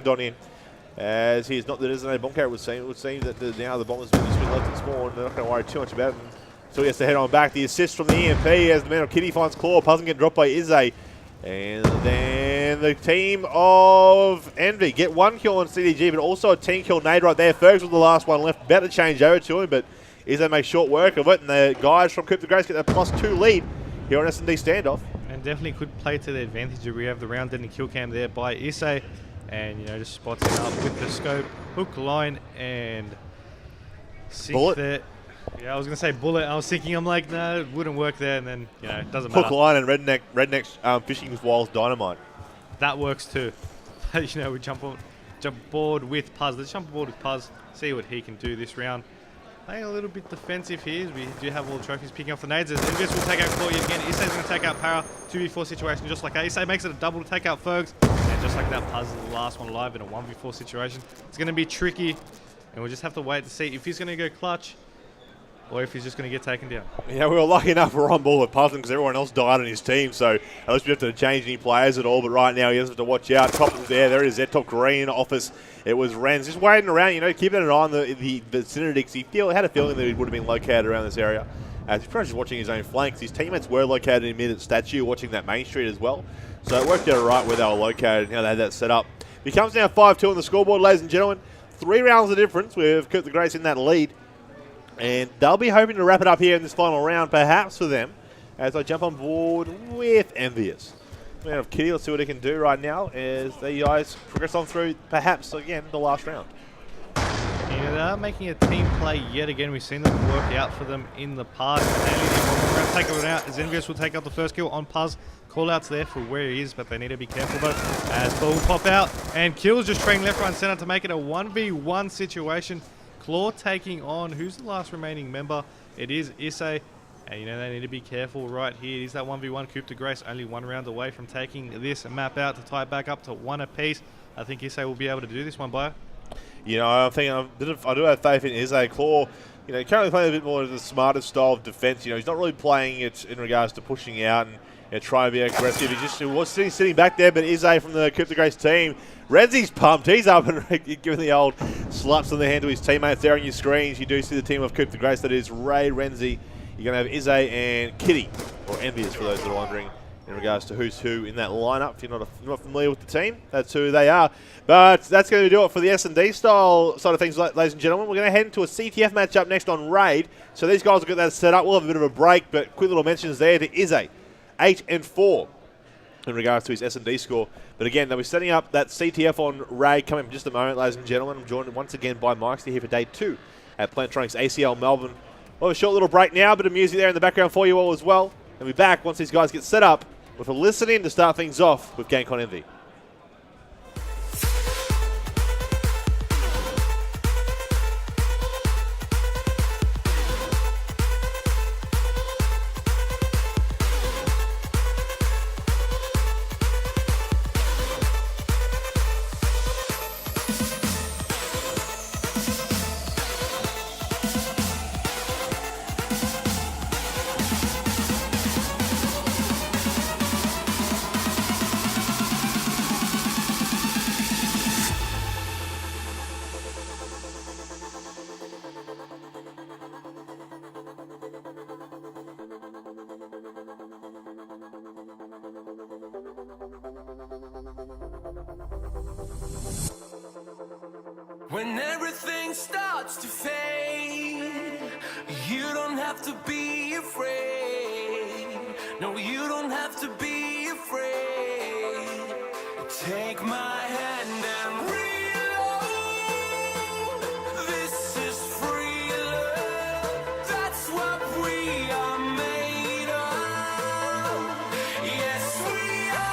on in. As he's not the designated bomb carrier, it would seem that now the bombers will just be left in spawn. They're not going to worry too much about him. So he has to head on back. The assist from the EMP as the man of Kitty finds Claw. Doesn't get dropped by Izze. And then the team of Nv get 1 kill on CDG, but also a 10-kill nade right there. Fergs was the last one left. About to change over to him, but Izze makes short work of it. And the guys from Coup De Grace get that +2 lead here on S&D standoff. And definitely could play to the advantage. We have the round-ending kill cam there by Izze. And, you know, just spots it up with the scope, hook, line, and bullet there. Yeah, I was going to say bullet. I was thinking, I'm like, no, it wouldn't work there. And then, you know, it doesn't matter. Hook, line, and redneck fishing with Wiles Dynamite. That works too. You know, we jump board with Puz. Let's jump aboard with Puz, see what he can do this round. Playing a little bit defensive here. We do have all the trophies picking off the nades. As Invis will take out Claw yet again. Isse's going to take out Para. 2v4 situation just like that. Isse makes it a double to take out Fergs. And just like that, Puz is the last one alive in a 1v4 situation. It's going to be tricky. And we'll just have to wait to see if he's going to go clutch or if he's just going to get taken down. Yeah, we were lucky enough we're on ball with Puzzling because everyone else died on his team, so at least we have to change any players at all, but right now he doesn't have to watch out. Top there is that top green office. It was Renz just waiting around, you know, keeping an eye on the vicinity because he had a feeling that he would have been located around this area. As he's pretty much watching his own flanks. His teammates were located in mid at statue, watching that main street as well. So it worked out right where they were located and how they had that set up. Becomes now 5-2 on the scoreboard, ladies and gentlemen. 3 rounds of difference with Coup De Grace in that lead. And they'll be hoping to wrap it up here in this final round, perhaps for them, as I jump on board with Envious. Man of Kitty, let's see what he can do right now as the guys progress on through, perhaps, again, the last round. Yeah, they are making a team play yet again. We've seen them work out for them in the past. We're going to take it out as Envious will take out the first kill on Puz. Call-outs there for where he is, but they need to be careful though. As Ball will pop out, and Kills just trading left, right, and center to make it a 1v1 situation. Claw taking on, who's the last remaining member? It is Isse. And you know, they need to be careful right here. It is that 1v1. Coup De Grace only 1 round away from taking this map out to tie it back up to 1 apiece. I think Isse will be able to do this one, Bio. You know, I do have faith in Isse. Claw, you know, currently playing a bit more of the smarter style of defense. You know, he's not really playing it in regards to pushing out and trying to be aggressive. He was sitting back there, but Isse from the Coup De Grace team, Renzi's pumped. He's up and giving the old slaps on the hand to his teammates there on your screens. You do see the team of Coup De Grace. That is Ray, Renzi. You're going to have Isse and Kitty, or Envious for those that are wondering in regards to who's who in that lineup. If you're not familiar with the team, that's who they are. But that's going to do it for the S&D style side of things, ladies and gentlemen. We're going to head into a CTF matchup next on Raid. So these guys will get that set up. We'll have a bit of a break, but quick little mentions there to Isse. 8-4 in regards to his S&D score. But again, they'll be setting up that CTF on Raid coming in just a moment, ladies and gentlemen. I'm joined once again by Mike here for day 2 at Plantronics ACL Melbourne. We'll have a short little break now, a bit of music there in the background for you all as well. And we'll be back once these guys get set up with a listen in to start things off with GameCom Nv. When everything starts to fade, you don't have to be afraid. No, you don't have to be afraid. Take my hand and reload. This is free love. That's what we are made of. Yes, we are.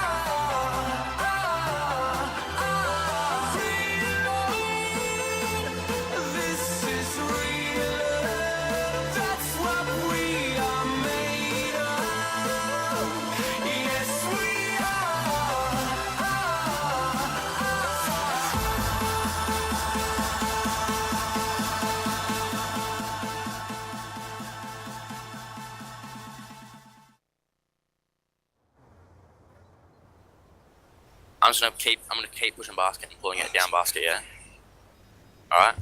just gonna keep pushing basket and pulling it down basket, yeah? Alright?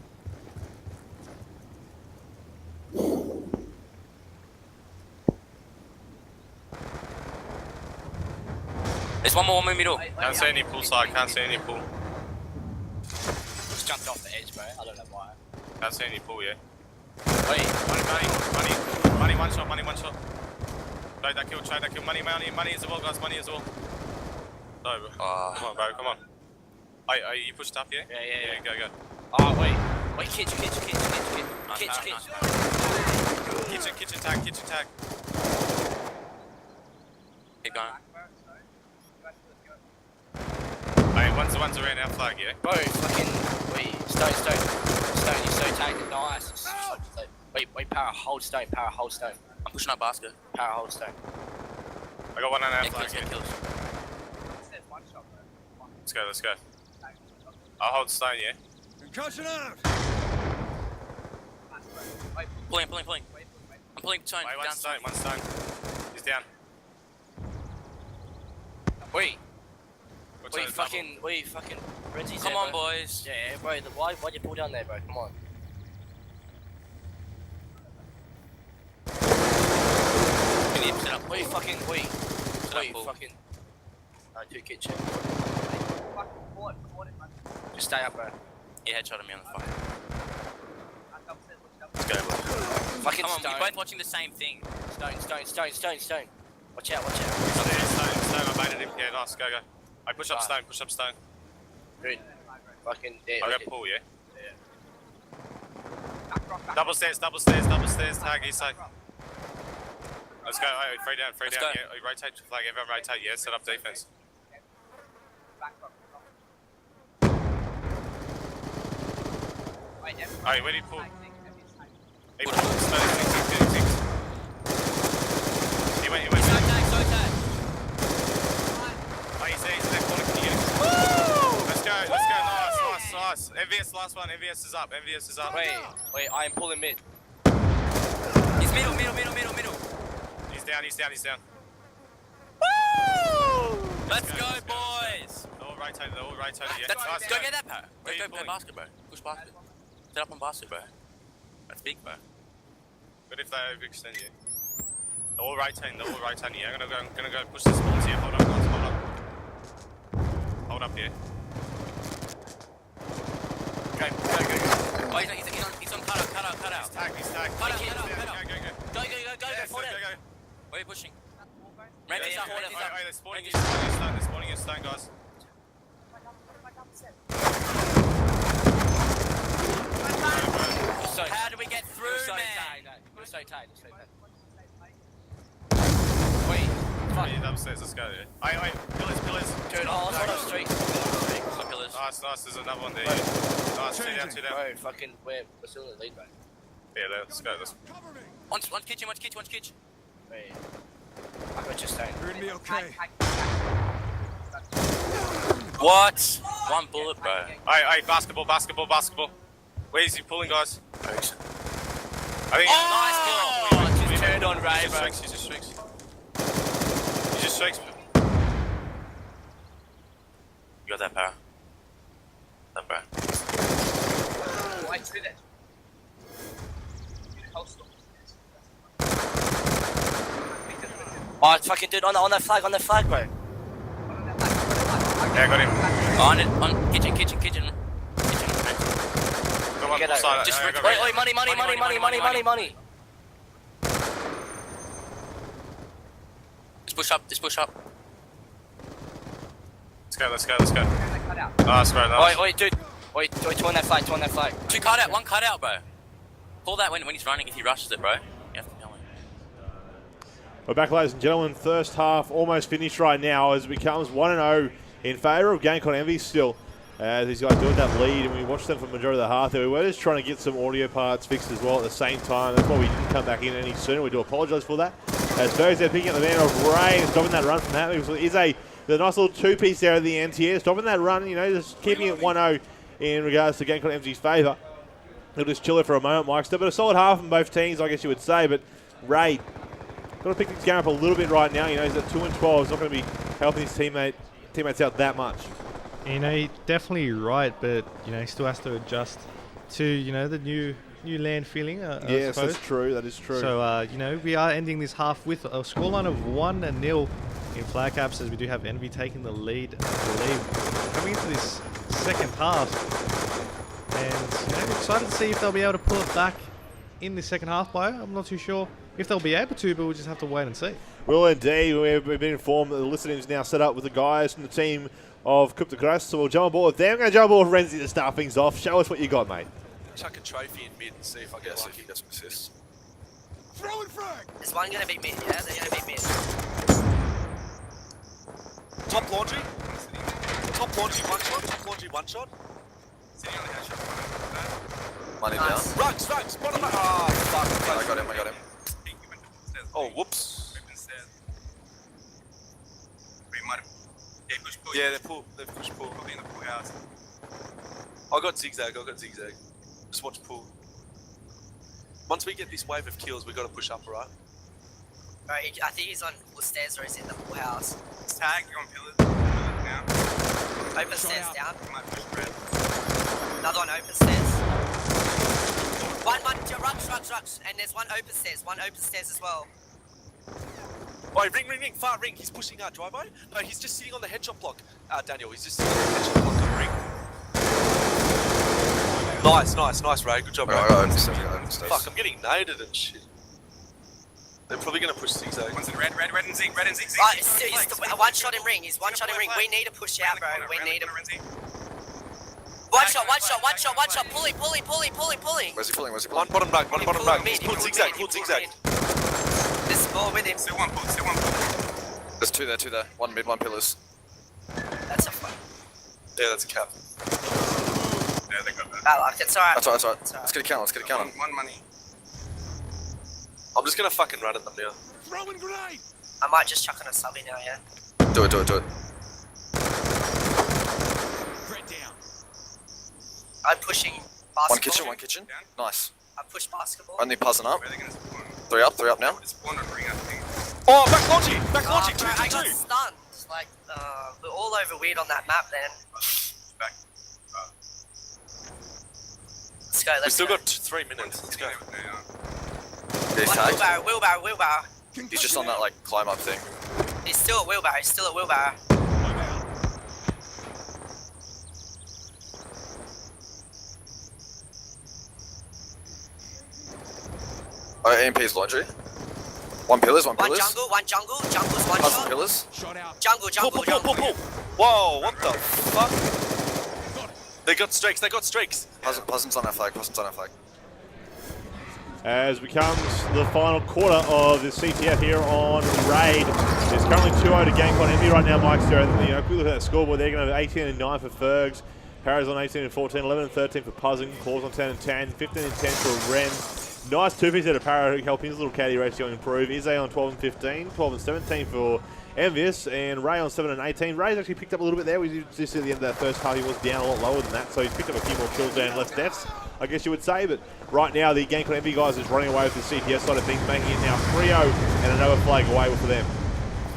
There's one more middle. Can't see any pull side, can't see any pull. Just jumped off the edge, bro. I don't know why. Can't see any pull, yeah. Wait. Money, one shot. Trade that kill, money as well, guys, money as well. No, bro. Come on, bro, come on. Hey, you pushed up, yeah? Yeah. Go. Oh, wait, kitchen. Kitchen tag. Keep going. Hey, one's around our flag, yeah? Bro, fucking, wait, stone, you're so tagged, nice. Wait, power, hold stone. I'm pushing up basket. Power, hold stone. I got one on our Get flag, kills, yeah. get kills. Let's go. I'll hold stone, yeah? Concussion out! Pulling. I'm pulling stone. Wait, Down one stone. He's down. Wait, What's on the double? fucking, Renzi's Come there, on, bro. boys. Yeah, bro, why'd you pull down there, bro? Come on. Set up. Wait, Set up pull. fucking. Two kitchen. Just stay up, bro. He headshotted me on the phone. Let's go, boys. Fucking Come on, stone. we're both watching the same thing. Stone. Watch out. Stone, I baited him. Yeah, nice, go. I push up Right. stone. Dude. Fucking dead. I got pull, yeah? Double stairs, tag, east side. Let's go, hey, free down, Let's yeah. go. Rotate to flag, everyone rotate, yeah, set up defense. Hey, where did he pull? He pulled stone, six. He went. So tag. Oh, he's there, corner, can you get him? Woo! Let's go, nice. MVS, last one, MVS is up. Wait, I am pulling mid. He's middle. He's down. Woo! Let's go, boys. They're all rotated, yeah. Let's go get that power. Where Go you play pulling? basket, bro. Push basket. Set up on basket, bro. That's big, bro. Good if they overextend you. They're all rotating, yeah. I'm gonna go push the spawns here. Hold on, guys, hold up here. Go. Oh, he's on cut out. He's tagged. Cut out. Go. Go, fall down. Where are you pushing? Randy's up. Hey, they're spawning in stone, guys. How do we get through, man? You're so tight. Wait, he's upstairs, let's go there. Hey, pillars. Dude, hold on, streak. Some pillars. Nice, there's another one there. Nice, two down. Bro, fucking, we're still in the lead, bro. Yeah, let's go. One kitchen. Wait. I got just stone. You're gonna be okay. What? One bullet, bro. Hey, basketball. Where's he pulling, guys? Thanks. I think Oh, just turned on Ray, He bro. just streaks. You got that power? That power. Oh, it's fucking dude, on that flag, bro. Yeah, I got him. On kitchen. Got one Get full over. side. Just I got wait, red. Money. Just push up. Let's go. Nice, bro, nice. Wait, dude. Wait, two on that flag. Two cut out, one cut out, bro. Pull that when he's running, if he rushes it, bro. You have to tell him. We're back, ladies and gentlemen. First half almost finished right now as it becomes 1-0 in favour of GameCom Nv still. As these guys doing that lead, and we watched them for the majority of the half there. We were just trying to get some audio parts fixed as well at the same time. That's why we didn't come back in any sooner. We do apologise for that. As Berg's there picking up the man of Ray and stopping that run from that. It is a nice little two-piece there at the end here. Stopping that run, just keeping it 1-0 in regards to GameCom Nv's favour. He'll just chill it for a moment, Mike. But a solid half from both teams, I guess you would say. But Ray got to pick this game up a little bit right now. He's at 2-12. He's not going to be helping his teammate teammates out that much. You know, you're definitely right, but you know, he still has to adjust to, you know, the new land feeling. Yes, I suppose. that's true. That is true. So, you know, we are ending this half with a scoreline of 1-0 in flag caps, as we do have Nv taking the lead, I believe, coming into this second half. And, you know, I'm excited to see if they'll be able to pull it back in the second half, I'm not too sure if they'll be able to, but we'll just have to wait and see. Well, indeed, we've been informed that the listening is now set up with the guys from the team of Coup De Grace, so we'll jump on board with them. I'm going to jump on board with Renzi to start things off. Show us what you got, mate. Chuck a trophy in mid and see if I get if he gets some assists. Throwing frag. Is one gonna be mid? Yeah, they're gonna be mid. Top laundry. Top laundry one shot. Top laundry one shot. Money Nice. down. Rugs. Bottom up. Ah, fuck. I got him. Oh, whoops. Yeah, they've pushed pull. Probably in the pool house. I got zigzag. Just watch pull. Once we get this wave of kills, we got to push up, right? Right, I think he's on the stairs or he's in the pool house. Tag, you're on pillars now. Open stairs down. You might push red. Another one open stairs. One, rugs. And there's one open stairs as well. Oh, ring, far ring. He's pushing drive-by. No, he's just sitting on the headshot block. Daniel, he's just sitting on the headshot block on ring. Nice, Ray. Good job, Ray. I understand. Fuck, I'm getting naded and shit. They're probably gonna push zigzag. One's in red and zig. Oh, he's one shot in ring. He's one shot in ring. We need to push out, bro. We need to. One shot. Pulling. Where's he pulling? One bottom rug. He's pulled zigzag. There's more with him. Still one pull. There's two there. One mid, one pillars. That's a fuck. Yeah, that's a cap. Yeah, they got that. Bad luck. It's alright. That's all right. Let's get a count. One money. I'm just gonna fucking run at them now. Throwing grenade. I might just chuck on a subby now, yeah? Do it. Threat down. I'm pushing basketball. One kitchen. Nice. I push basketball. Only puzzling up. Where are they gonna spawn? Three up now. It's spawned on ring, I think. Oh, back launching, bro, I got 2. stunned. Like, we're all over weird on that map then. Back. Let's go, We let's still go. got 3 minutes. Let's go. Yeah, he's tagged. Wheelbarrow. He's just on that like climb up thing. He's still at wheelbarrow. Oh, AMP's laundry. One pillars. One jungle. Jungle's one Puzzle shot. pillars. Shot out. Jungle. Pull. Whoa, what the fuck? They got streaks. Puzzle's on our flag. As becomes the final quarter of the CTF here on Raid. There's currently 2-0 to GameCom Nv right now, Mike's there. And, you know, if we look at that scoreboard, they're going to have 18 and 9 for Fergs. Para's on 18 and 14, 11 and 13 for Puzzing. Claws on 10 and 10, 15 and 10 for Ren. Nice two-piece out of Para, helping his little caddy ratio improve. Izzy on 12 and 15, 12 and 17 for Envious, and Ray on 7 and 18. Ray's actually picked up a little bit there. We did see at the end of that first half he was down a lot lower than that, so he's picked up a few more kills and less deaths, I guess you would say. But right now, the GameCom Nv guys is running away with the CTS side of things, making it now 3-0 and another flag away for them.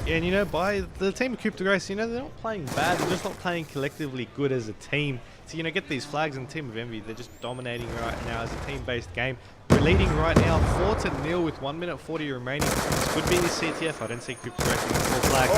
Yeah, and you know, by the team of Coup De Grace, you know, they're not playing bad, they're just not playing collectively good as a team. So, you know, get these flags in the team of Envy, they're just dominating right now as a team-based game. We're leading right now 4-0 with 1 minute 40 remaining. This could be the CTF. I don't see Coup De Grace getting full flag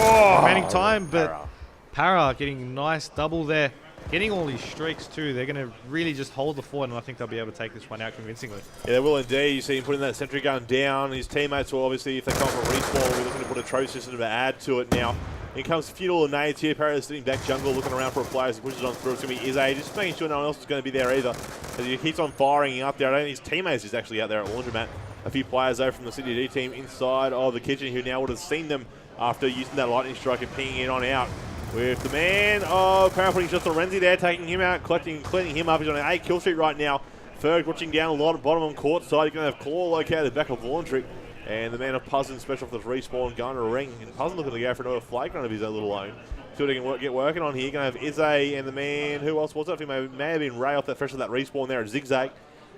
remaining time, but Para getting a nice double there. Getting all these streaks too. They're going to really just hold the fort, and I think they'll be able to take this one out convincingly. Yeah, they will indeed. You see him putting that sentry gun down. His teammates will obviously, if they come for a respawn, will be looking to put a trophy system to add to it now. In comes Feudal and Nades here. Para's sitting back jungle, looking around for a player as he pushes on through. It's going to be Izzy, just making sure no one else is going to be there either. As he keeps on firing up there. I don't think his teammates is actually out there at Laundromat. A few players though from the CDD team inside of the kitchen who now would have seen them after using that lightning strike and pinging it on out. With the man of Para putting shots on Renzi there, taking him out, cleaning him up. He's on an 8 kill streak right now. Ferg watching down a lot at bottom on court side. He's going to have Claw located back of Laundry. And the man of Puzzin special for the respawn going to ring. And Puzzin looking to go for another flagrant of his own little own. See what he can get working on here. Going to have Izzy and the man, who else was that? He may have been Ray off that fresh of that respawn there at Zigzag.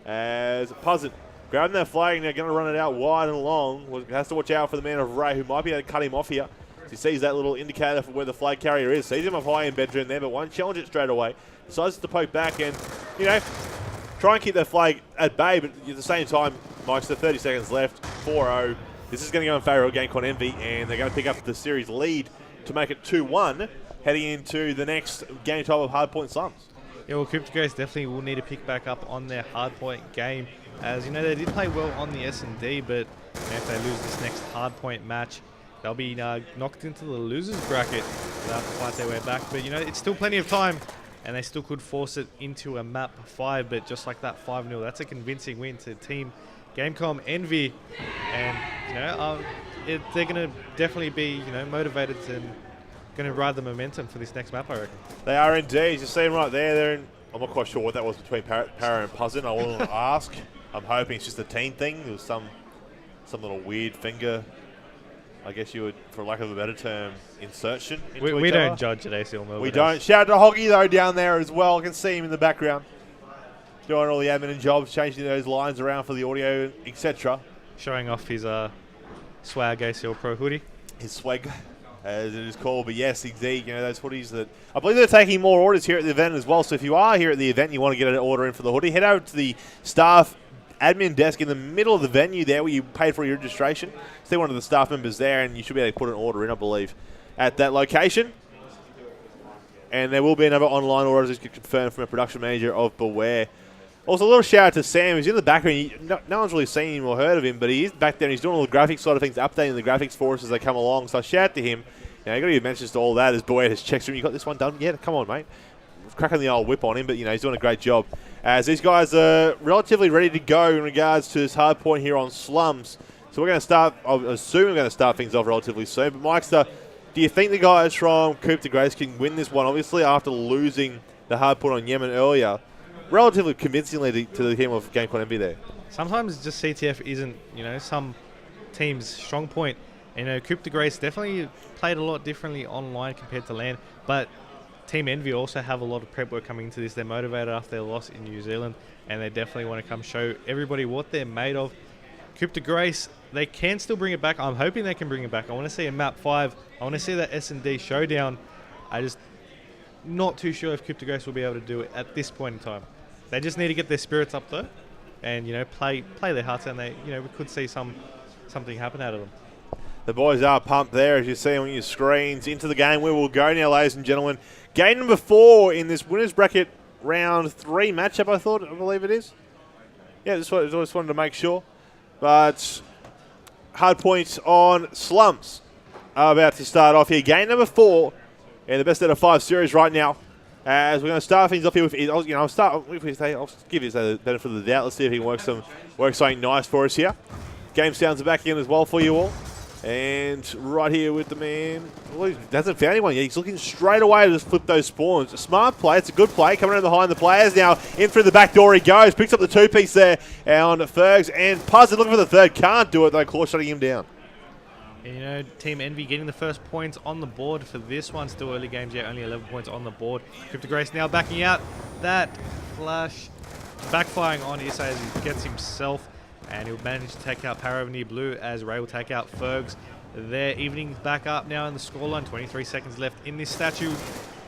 As Puzzin grabbing that flag, now going to run it out wide and long. Has to watch out for the man of Ray, who might be able to cut him off here. He sees that little indicator for where the flag carrier is. Sees him up high in bedroom there, but won't challenge it straight away. Decides to poke back and, you know, try and keep that flag at bay, but at the same time, Mike, so 30 seconds left, 4-0. This is going to go in favour of GameCom Nv, and they're going to pick up the series lead to make it 2-1, heading into the next game time of Hardpoint Slums. Yeah, well, Coup De Grace definitely will need to pick back up on their hardpoint game. As you know, they did play well on the S&D, but if they lose this next hardpoint match, they'll be knocked into the losers bracket. They'll have to fight their way back. But you know, it's still plenty of time, and they still could force it into a map 5. But just like that 5-0, that's a convincing win to Team GameCom Nv, and you know, they're going to definitely be motivated and going to ride the momentum for this next map, I reckon. They are indeed. You see them right there. They're in, I'm not quite sure what that was between Para and Puzzin. I want to ask. I'm hoping it's just a team thing. There was some little weird finger, I guess you would, for lack of a better term, insertion into We each don't other. judge at ACL Melbourne. We don't. Shout out to Hoggy, though, down there as well. I can see him in the background doing all the admin and jobs, changing those lines around for the audio, etc. Showing off his swag ACL Pro hoodie. His swag, as it is called. But yes, indeed, you know, those hoodies that I believe they're taking more orders here at the event as well. So if you are here at the event and you want to get an order in for the hoodie, head over to the staff admin desk in the middle of the venue there where you paid for your registration. See one of the staff members there, and you should be able to put an order in, I believe, at that location. And there will be another online order, as confirmed from a production manager of Beware. Also, a little shout out to Sam. He's in the background. No one's really seen him or heard of him, but he is back there and he's doing all the graphics side of things, updating the graphics for us as they come along. So shout out to him. You know, you got to give mentions to all that as Beware has checked through. You got this one done? Yeah, come on, mate. Cracking the old whip on him, but you know, he's doing a great job. As these guys are relatively ready to go in regards to this hard point here on Slums. So we're going to start, I assume we're going to start things off relatively soon. But Mikester, do you think the guys from Coup De Grace can win this one? Obviously, after losing the hard point on Yemen earlier, relatively convincingly to the team of GameCom Nv there. Sometimes just CTF isn't, some teams' strong point. Coup De Grace definitely played a lot differently online compared to LAN, but Team Nv also have a lot of prep work coming into this. They're motivated after their loss in New Zealand, and they definitely want to come show everybody what they're made of. Coup De Grace, they can still bring it back. I'm hoping they can bring it back. I want to see a map 5. I want to see that S&D showdown. I just not too sure if Coup De Grace will be able to do it at this point in time. They just need to get their spirits up though, and play their hearts out. And we could see something happen out of them. The boys are pumped there, as you see on your screens. Into the game we will go now, ladies and gentlemen. Game number 4 in this winners bracket round 3 matchup. I believe it is. Yeah, I just wanted to make sure. But hard points on Slums are about to start off here. Game number 4 in the best out of 5 series right now. As we're going to start things off here with, I'll give you the benefit of the doubt. Let's see if he can work something nice for us here. Game sounds are back in as well for you all. And right here with the man, well, he hasn't found anyone yet. He's looking straight away to just flip those spawns. A smart play. It's a good play. Coming around behind the players now. In through the back door he goes. Picks up the 2-piece there on Fergs. And Puzzin looking for the third. Can't do it though. Claw shutting him down. Team Nv getting the first points on the board for this one. Still early games yet. Only 11 points on the board. Coup De Grace now backing out. That flash backfiring on Issa as he gets himself. And he'll manage to take out Paravenir Blue as Ray will take out Fergs. Their evening's back up now in the scoreline. 23 seconds left in this statue.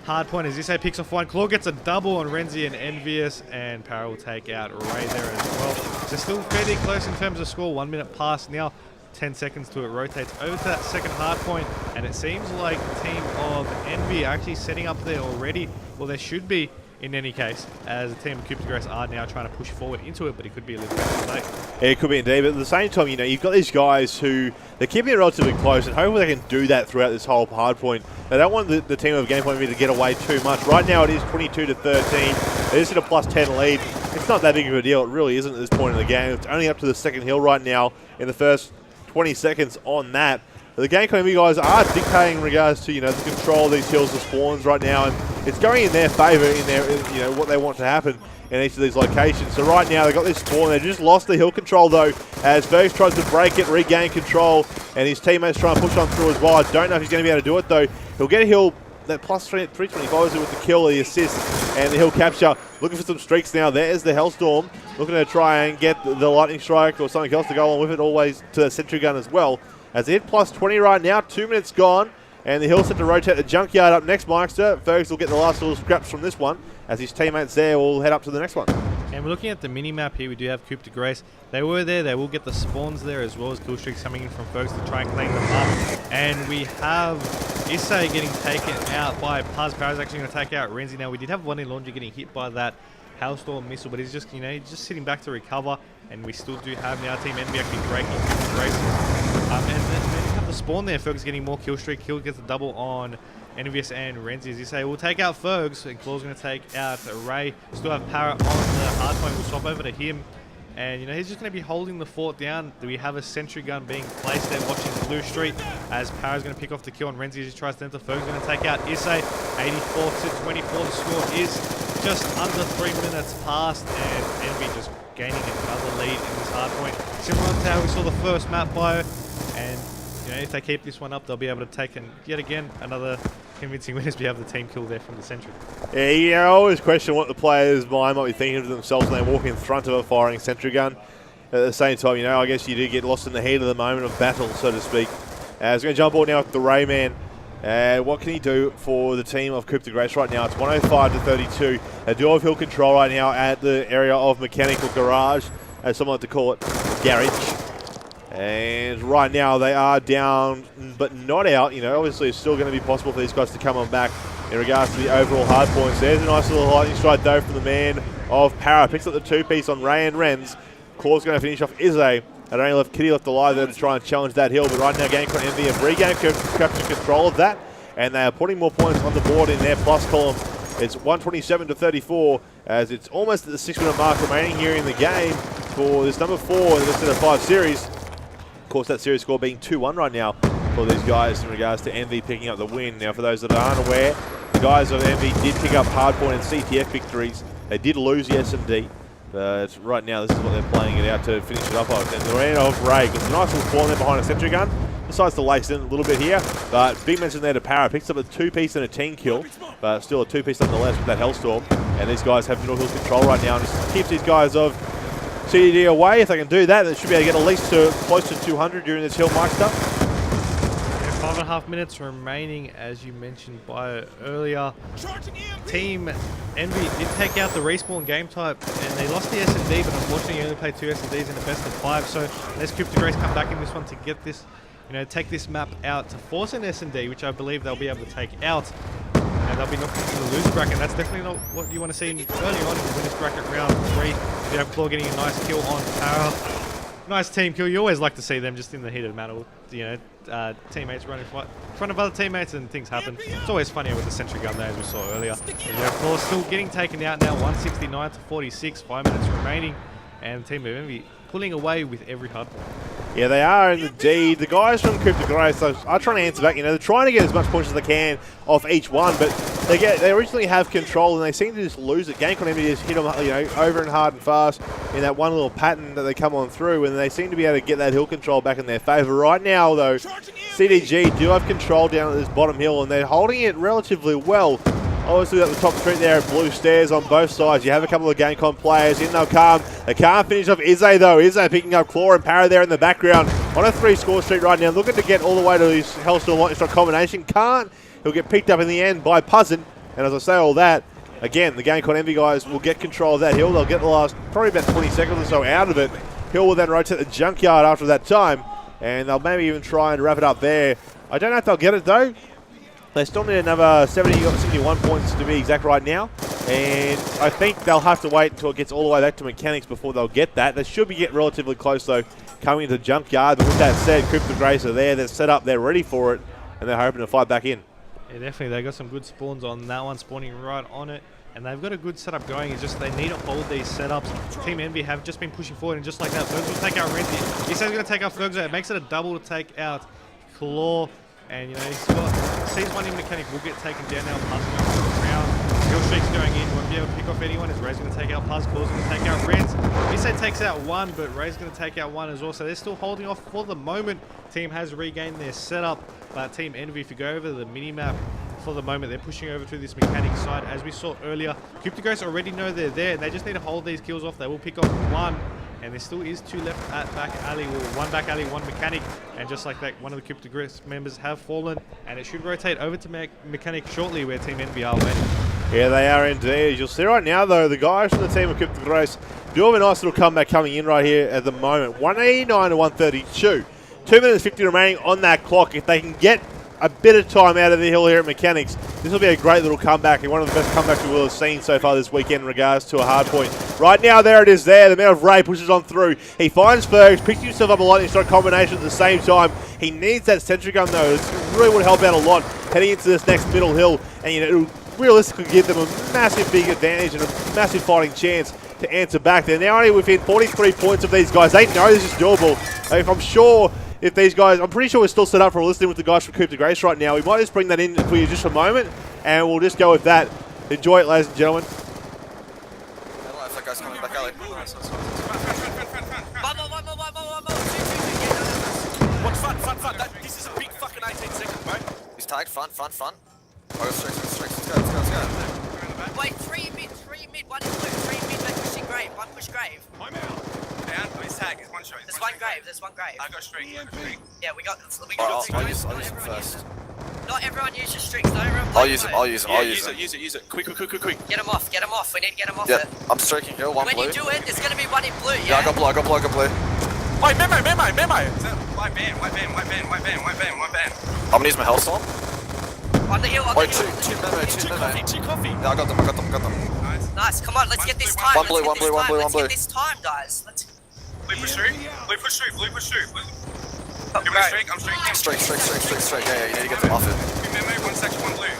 Hard point as Issa picks off one. Claw gets a double on Renzi and Envious. And Para will take out Ray there as well. So still fairly close in terms of score. 1 minute past now. 10 seconds to it. Rotates over to that second hard point. And it seems like the team of Nv are actually setting up there already. Well, there should be in any case, as the team of Coup De Grace are now trying to push forward into it, but it could be a little bit late. Yeah, it could be indeed, but at the same time, you've got these guys who, they're keeping it relatively close, and hopefully they can do that throughout this whole hard point. They don't want the team of GameCom Nv to get away too much. Right now it is 22-13. They just hit a +10 lead. It's not that big of a deal. It really isn't at this point in the game. It's only up to the second hill right now in the first 20 seconds on that. The GameCom Nv guys are dictating in regards to the control of these hills, the spawns right now, and it's going in their favour in their what they want to happen in each of these locations. So right now they've got this spawn. They just lost the hill control though, as Fergus tries to break it, regain control, and his teammates try and push on through as well. I don't know if he's going to be able to do it though. He'll get a hill. That +325 with the kill, the assist, and the hill capture. Looking for some streaks now. There's the Hellstorm. Looking to try and get the Lightning Strike or something else to go along with it. Always to the Sentry Gun as well. As they hit +20 right now. 2 minutes gone. And the Hill set to rotate the junkyard up next, Mikester. Fergus will get the last little scraps from this one, as his teammates there will head up to the next one. And we're looking at the mini-map here. We do have Coup De Grace. They were there. They will get the spawns there, as well as kill streaks coming in from Fergus to try and clean them up. And we have Issei getting taken out by Paz. Power's actually going to take out Renzi. Now, we did have one in Laundry getting hit by that Hailstorm missile, but he's just, he's just sitting back to recover. And we still do have now Team Nv actually breaking Coup De Grace. And then we have the spawn there. Fergus getting more kill streak. Kill gets a double on Envious and Renzi. As you say, we'll take out Fergs, and Claw's going to take out Ray. Still have Parrot on the hard point. We'll swap over to him. And, he's just going to be holding the fort down. We have a sentry gun being placed there watching Blue Street, as Parrot's going to pick off the kill on Renzi as he tries to enter. Ferg's going to take out Issei. 84 to 24. The score is just under 3 minutes past, and Envy just gaining another lead in this hard point. Similar to how we saw the first map bio. And if they keep this one up, they'll be able to take yet again another convincing win as we have the team kill there from the sentry. Yeah, I always question what the players' mind might be thinking to themselves when they walk in front of a firing sentry gun. At the same time, I guess you do get lost in the heat of the moment of battle, so to speak. He's going to jump on now with the Rayman. What can he do for the team of Coup De Grace right now? It's 105 to 32. They do have hill control right now at the area of Mechanical Garage, as someone like to call it, Garage. And right now they are down, but not out. Obviously it's still going to be possible for these guys to come on back in regards to the overall hard points. There's a nice little lightning strike though from the man of Para. Picks up the two-piece on Ray and Renz. Claw's going to finish off Issei. And only left Kitty left alive there to try and challenge that hill. But right now GameCom Nv have regained control of that. And they are putting more points on the board in their plus column. It's 127 to 34 as it's almost at the 6-minute mark remaining here in the game for this number 4 in this set of 5 series. Of course, that series score being 2-1 right now for these guys in regards to Nv picking up the win. Now, for those that aren't aware, the guys of Nv did pick up hardpoint and CTF victories. They did lose the S&D, but right now this is what they're playing it out to finish it up on. And the man of Ray got a nice little spawn there behind a sentry gun. Decides to lace in a little bit here, but big mention there to Para. Picks up a 2-piece and a team kill, but still a 2-piece nonetheless with that Hellstorm. And these guys have middle hill control right now, and just keeps these guys of CDD away. If they can do that, they should be able to get at least to close to 200 during this hill mic stuff. 5.5 minutes remaining, as you mentioned by earlier. Team Envy did take out the respawn game type, and they lost the S&D, but unfortunately only played 2 S&Ds in the best of 5. So let's Coup De Grace come back in this one to get this, take this map out to force an S&D, which I believe they'll be able to take out. And they'll be knocked into the loser bracket. That's definitely not what you want to see early on in the winners bracket round 3. You have Claw getting a nice kill on Para. Nice team kill. You always like to see them just in the heat of battle. Teammates running in front of other teammates and things happen. It's always funnier with the sentry gun there, as we saw earlier. Claw still getting taken out now, 169 to 46, 5 minutes remaining, and Team of Envy pulling away with every hard point. Yeah, they are indeed. The guys from Coup De Grace are trying to answer back. They're trying to get as much points as they can off each one, but they originally have control and they seem to just lose it. GameCom Nv just hit them over and hard and fast in that one little pattern that they come on through, and they seem to be able to get that hill control back in their favour. Right now, though, CDG do have control down at this bottom hill, and they're holding it relatively well. Obviously, at the top street there, blue stairs on both sides. You have a couple of GameCom players in. They'll come. They can't finish off Issei, though. Issei picking up Claw and Para there in the background on a 3-score streak right now. Looking to get all the way to his Hellstorm Lightning Strike combination. Can't. He'll get picked up in the end by Puzzin. And as I say all that, again, the GameCom Nv guys will get control of that hill. They'll get the last probably about 20 seconds or so out of it. Hill will then rotate the junkyard after that time. And they'll maybe even try and wrap it up there. I don't know if they'll get it, though. They still need another 71 points to be exact right now. And I think they'll have to wait until it gets all the way back to mechanics before they'll get that. They should be getting relatively close, though, coming into the junkyard. But with that said, Coup De Grace are there. They're set up. They're ready for it. And they're hoping to fight back in. Yeah, definitely. They got some good spawns on that one, spawning right on it. And they've got a good setup going. It's just they need to hold these setups. Team Envy have just been pushing forward. And just like that, Fergs will take out Renzi. He says he's going to take out Fergs. It makes it a double to take out Claw. And, sees one in mechanic will get taken down now. Puz going to the ground. Kill streak's going in. Won't be able to pick off anyone. As Ray's going to take out Puz. Claw's going to take out Renz. Issei takes out one, but Ray's going to take out one as well. So they're still holding off for the moment. Team has regained their setup. But Team Envy, if you go over the mini-map, for the moment, they're pushing over to this mechanic side. As we saw earlier, Coup De Grace already know they're there. They just need to hold these kills off. They will pick off one. And And there still is 2 left at back alley, or 1 back alley, 1 mechanic. And just like that, one of the Coup De Grace members have fallen. And it should rotate over to mechanic shortly, where Team NVR went. Yeah, they are indeed. You'll see right now, though, the guys from the team of Coup De Grace do have a nice little comeback coming in right here at the moment. 189 to 132. 2 minutes 50 remaining on that clock. If they can get a bit of time out of the hill here at Mechanics, this will be a great little comeback and one of the best comebacks we will have seen so far this weekend in regards to a hard point. Right now, there it is there. The man of Ray pushes on through. He finds Fergs, picks himself up a lightning strike combination at the same time. He needs that sentry gun, though. This really would help out a lot heading into this next middle hill. And, you know, it'll realistically give them a massive big advantage and a massive fighting chance to answer back. They're now only within 43 points of these guys. They know this is doable. I'm sure if these guys, I'm pretty sure we're still set up for listening with the guys from Coup De Grace right now. We might just bring that in for you just for a moment, and we'll just go with that. Enjoy it, ladies and gentlemen. That guy's coming back alley. One more. What's front? This is a big fucking 18 seconds, bro. He's tagged, front. Oh, strikes. Let's go. Wait, 3 mid, 1 in blue, 3 mid, they're pushing grave, 1 push grave. I'm out. Down. Please tag. It's 1 shot. There's one grave. I got streak. Yeah, we got I'll streaks. use Not them everyone first. Not everyone uses streaks. Not everyone plays I'll use them. Use it. Quick. Get them off. We need to get them off Yeah, there. I'm streaking hill, 1 When blue. you do it, there's going to be 1 in blue, Yeah, I got blue. Wait, memo. White van. I'm gonna use my health storm. On the hill, Wait, hill. two memo. Two coffee. Yeah, I got them. Nice, come on, let's get this time. One blue. Let's get this time, guys. Blue push through. Oh, Give me a streak. I'm streaking. Straight. Yeah, you need to get them off it. Memo, 1 section, 1 blue.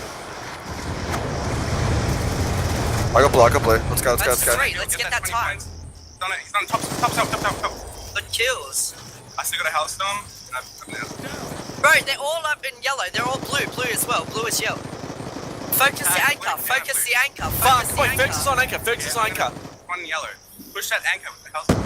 I got blue. Let's go. Let's get that time. He's done top. Good kills. I still got a Hellstorm. Bro, they're all up in yellow. They're all blue as well. Blue is yellow. Focus the anchor. Fuck, wait, Fergus is on anchor. 1 yellow. Push that anchor with the Hellstorm.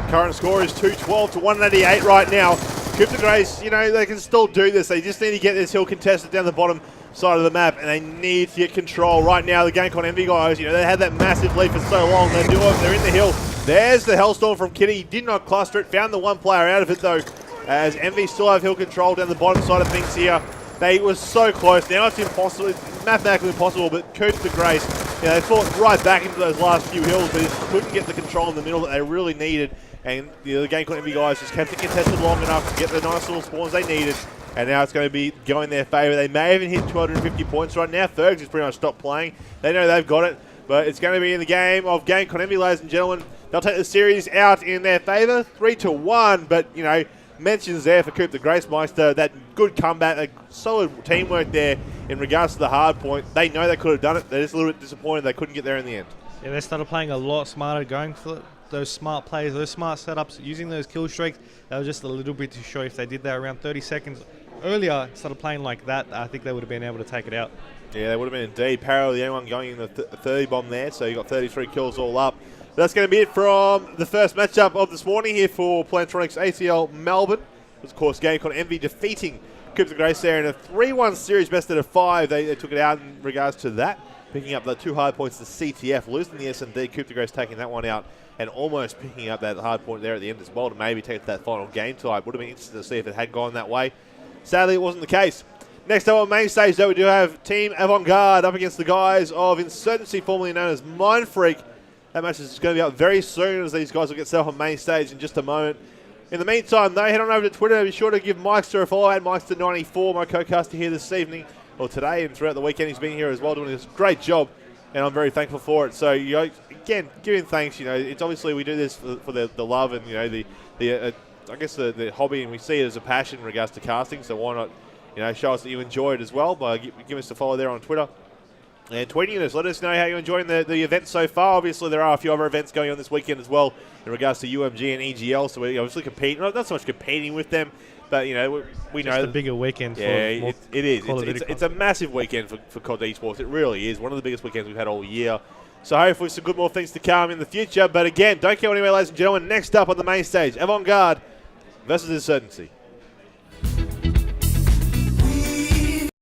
Current score is 212 to 188 right now. Coup De Grace, you know, they can still do this. They just need to get this hill contested down the bottom side of the map, and they need to get control. Right now, the GameCom Nv guys, you know, they had that massive lead for so long. They're in the hill. There's the Hellstorm from Kitty. He did not cluster it. Found the 1 player out of it, though, as Nv still have hill control down the bottom side of things here. They were so close. Now it's impossible. It's mathematically impossible, but Coup De Grace, you know, they fought right back into those last few hills, but just couldn't get the control in the middle that they really needed. And the GameCom Nv guys just kept it contested long enough to get the nice little spawns they needed. And now it's going to be going their favour. They may even hit 250 points right now. Fergs has pretty much stopped playing. They know they've got it, but it's going to be in the game of GameCom Nv, ladies and gentlemen. They'll take the series out in their favour, 3-1. But, you know, mentions there for Coup De Grace Meister, that good comeback, that solid teamwork there in regards to the hard point. They know they could have done it. They're just a little bit disappointed they couldn't get there in the end. Yeah, they started playing a lot smarter, going for those smart plays, those smart setups, using those kill streaks. They were just a little bit too short. If they did that around 30 seconds earlier, started playing like that, I think they would have been able to take it out. Yeah, they would have been indeed. Parallel, the only one going in the 30 bomb there, so you got 33 kills all up. But that's going to be it from the first matchup of this morning here for Plantronics ACL Melbourne. It was, of course, GameCom Nv defeating Coup De Grace there in a 3-1 series best out of 5. They took it out in regards to that, picking up the 2 hard points to CTF, losing the S&D. Coup De Grace taking that one out and almost picking up that hard point there at the end as well to maybe take that final game type. Would have been interesting to see if it had gone that way. Sadly, it wasn't the case. Next up on main stage, though, we do have Team Avant-Garde up against the guys of Insurgency, formerly known as Mind Freak. That match is going to be up very soon as these guys will get set up on main stage in just a moment. In the meantime, though, head on over to Twitter. Be sure to give Mikester a follow, at Mikester94, my co-caster here this evening, or today, and throughout the weekend. He's been here as well, doing this great job, and I'm very thankful for it. So, you know, again, giving thanks. You know, it's obviously we do this for the love and, you know, I guess the hobby, and we see it as a passion in regards to casting. So why not, you know, show us that you enjoy it as well by giving us a follow there on Twitter and tweeting us. Let us know how you're enjoying the event so far. Obviously, there are a few other events going on this weekend as well in regards to UMG and EGL. So we're obviously competing, not so much competing with them, but, you know, we know. Just a bigger weekend. Yeah, it is. It's a massive weekend for CoD esports. It really is. One of the biggest weekends we've had all year. So hopefully some good more things to come in the future. But again, don't go anywhere, ladies and gentlemen. Next up on the main stage, Avant-Garde versus Insurgency.